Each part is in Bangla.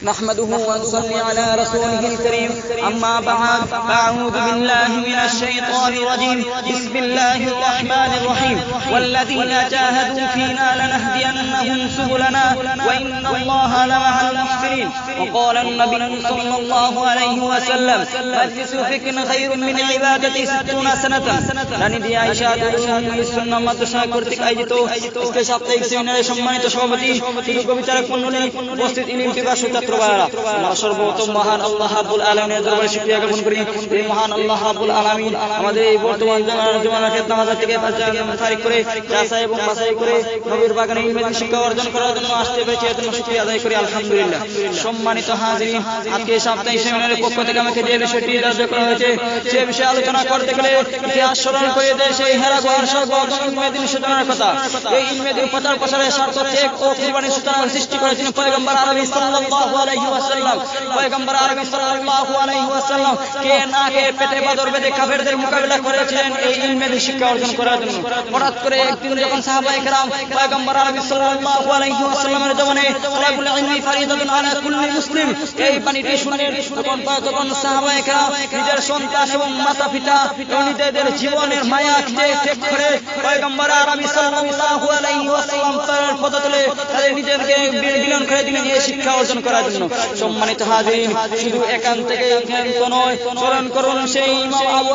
نحمده ونصلي على رسوله الكريم أما بعد فأعوذ بالله من الشيطان الرجيم بسم الله الرحمن الرحيم والذين جاهدوا فينا لنهدينهم سبلنا وإن الله لمع المحسنين وقال النبي صلى الله عليه وسلم مجلس فكر خير من عبادة 60 سنة لندي عائشة السنة মাদ্রাসা কর্তৃক আয়োজিত আজকে সাপ্তাহিক সেমিনারে সম্মানিত সভাপতি শুধু কবিতারক মণ্ডলী উপস্থিত ইলম পিপাসু ছাত্রভাইরা আমরা সর্বপ্রথম মহান আল্লাহ রাব্বুল আলামিনের দরবারে শুকরিয়া জ্ঞাপন করি। এই মহান আল্লাহ রাব্বুল আলামিন আমাদের এই বর্তমান জামানাকে নামাজ থেকে তারিখ করে যাচাই এবং বাছাই করে নবীর বাগানে ইলমের শিক্ষা অর্জন করার জন্য আসতে পেরেছি এর জন্য শুকরিয়া আদায় করি আলহামদুলিল্লাহ। সম্মানিত হাজিরিন, আজকে সাপ্তাহিক সেমিনারের পক্ষ থেকে আমাকে যে বিষয়টি ধার্য করা হয়েছে সে বিষয়ে আলোচনা করতে গেলে ইতিহাস স্মরণ করে দেয় সেই হেরা গুহার সর্বপ্রথম ইলমের সূচনার কথা। এই ইলমের প্রচার প্রসারের স্বার্থ ত্যাগ ও কুরবানির সূচনার সৃষ্টি করেছেন পয়গম্বর আরবি সাল্লাল্লাহু আলাইহি ওয়াসাল্লাম। পয়গম্বর আরবি সাল্লাল্লাহু আলাইহি ওয়াসাল্লাম কে না কে পেটে বাদর বেঁধে কাফেরদের মোকাবিলা করেছিলেন এই ইলমের শিক্ষা অর্জন করার জন্য। হঠাৎ করে একদিন যখন সাহাবায়ে কেরাম পয়গম্বর আরবি সাল্লাল্লাহু আলাইহি ওয়াসাল্লামের জমানায় তালাবুল ইলমি ফারিদাতুন আলা কুল্লি মুসলিম এই বাণীটি শুনে তখন সাহাবায়ে কেরাম নিজের সন্তান এবং মাতা পিতা এবং নিজেদের জীবনের মায়া ত্যাগ করে পয়গম্বর আরবি সাল্লাল্লাহু আলাইহি ওয়াসাল্লাম তার পদতলে তাদের নিজেদেরকে বিলীন করে দিলেন এই শিক্ষা অর্জন করার জন্য। সম্মানিত হাজিরিন, শুধু এখান থেকে জ্ঞাত নয়, স্মরণ করুন সেই ইমাম আবু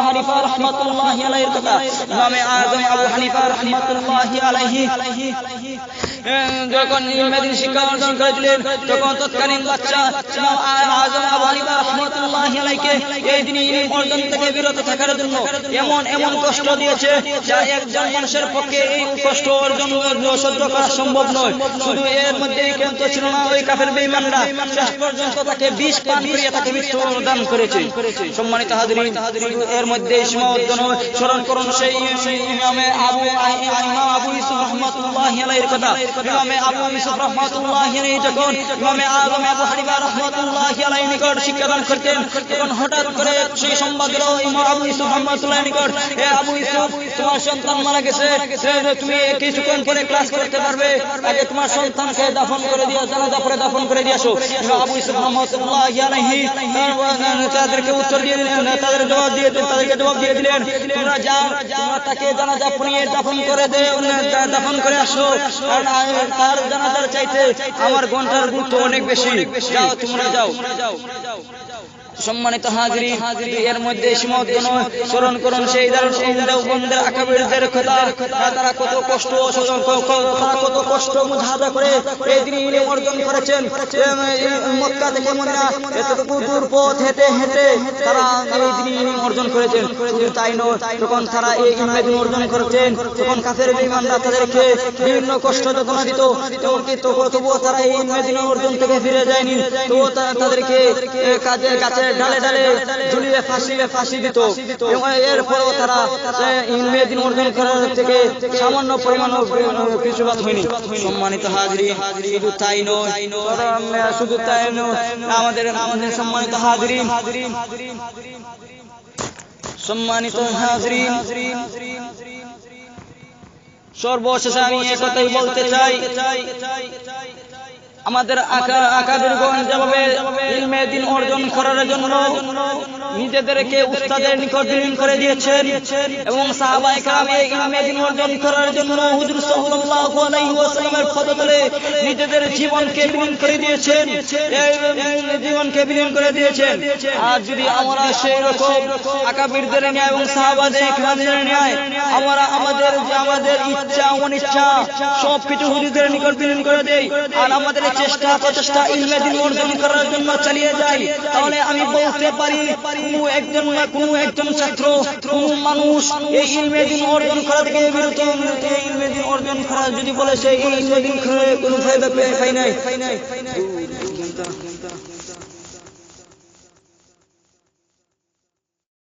হানিফা রাহমাতুল্লাহি আলাইহির কথা। ইমামে আযম আবু হানিফা রাহমাতুল্লাহি আলাইহি যখন ইলমের শিক্ষা অর্জন করেছিলেন তখন তৎকালীন বাদশা ইমাম আযম আবু হানিফা রাহমাতুল্লাহি আলাইহিকে এই দিনে ইলম অর্জন থেকে বিরত থাকার জন্য এমন কষ্ট দিয়েছে যা একজন মানুষের পক্ষে এই কষ্ট অর্জন সহ্য করা সম্ভব নয়। শুধু এর মধ্যে কিন্তু ছিল না, ওই কাফের বেঈমানরা শেষ পর্যন্ত তাকে বিষ পান করিয়ে তাকে মৃত্যু দান করেছে। সম্মানিত হাজিরিন, এর মধ্যে সীমাবদ্ধ নয়, স্মরণ করুন সেই ইমামে আবু ইউসুফ রাহমাতুল্লাহি আলাইহির কথা। ইমামে আবু ইউসুফ রাহমাতুল্লাহি আলাইহি যখন ইমামে আযম আবু হানিফা রাহমাতুল্লাহি আলাইহির নিকট শিক্ষাদান করতেন তখন হঠাৎ করে সেই সংবাদ এলো ইমাম আবু ইউসুফ রাহমাতুল্লাহির নিকট, হে আবু ইউসুফ, তোমার সন্তান মারা গেছে, তুমি কিছুক্ষণ পরে ক্লাস করতে পারবে, আগে তোমার সন্তানকে দাফন করে দিও, জানাজা পরে দাফন করে দিয়ে আসো। আবু ইউসুফ রাহমাতুল্লাহি আলাইহি তাদেরকে উত্তর দিয়ে দিলেন, তাদেরকে জবাব দিয়ে দিলেন, তোমরা যাও, তোমরা তাকে জানাজা পড়িয়ে দাফন করে আসো, কারণ তার জানাজার চাইতে আমার ঘন্টার গুরুত্ব অনেক বেশি, যাও তোমরা যাও। সম্মানিত হাজিরিন, এর মধ্যে সীমাবদ্ধ নয়, স্মরণ করুন সেই দেওবন্দের আকাবিরদের কথা। তারা কত কষ্ট মুজাহাদা করে এই দিন ইলম অর্জন করেছেন। মক্কা থেকে মদিনা এতটুকু দূর পথ হেঁটে তারা এই দিন ইলম অর্জন করেছেন। শুধু তাই নয়, যখন তারা এই ইলম অর্জন করেছেন তখন কাফের বেঈমানরা তাদেরকে বিভিন্ন কষ্ট যাতনা দিত, তবুও তারা এই ইলম অর্জন থেকে ফিরে যায়নি। তবুও তাদেরকে গাছের ডালে ঝুলিয়ে ফাঁসি দিত। এরপরও তারা ইলমে দিন অর্জন করার থেকে সামান্য পরিমাণ পিছুবাদ হয়নি। সম্মানিত হাজিরিন, শুধু তাই নয়, আমাদের সম্মানিত হাজিরিন সর্বশেষে আমি একথাই বলতে চাই, আমাদের আকাবিরগণ যেভাবে ইলমে দিন অর্জন করার জন্য নিজেদেরকে উস্তাদের নিকট বিলীন করে দিয়েছেন এবং সাহাবায়ে কেরাম ইলমে দিন অর্জন করার জন্য হুজুর সাল্লাল্লাহু আলাইহি ওয়াসাল্লামের পদতলে নিজেদের জীবনকে বিলীন করে দিয়েছেন। আর যদি আমরা সেই রকম আকাবিরদের ন্যায় এবং সাহাবায়ে কেরামদের ন্যায় আমরা আমাদের ইচ্ছা অনিচ্ছা সবকিছু হুজুরদের নিকট বিলীন করে দেই আর আমাদের প্রচেষ্টা ইলমে দিন অর্জন করার জন্য চালিয়ে যাই, তাহলে আমি বলতে পারি কোনো একজন ছাত্র, কোনো মানুষ এই ইলমে দিন অর্জন করা থেকে বিরত, ইলমে দিন অর্জন করা যদি বলে সেই ইলমে দিন কোনো ফায়দা পায় নাই।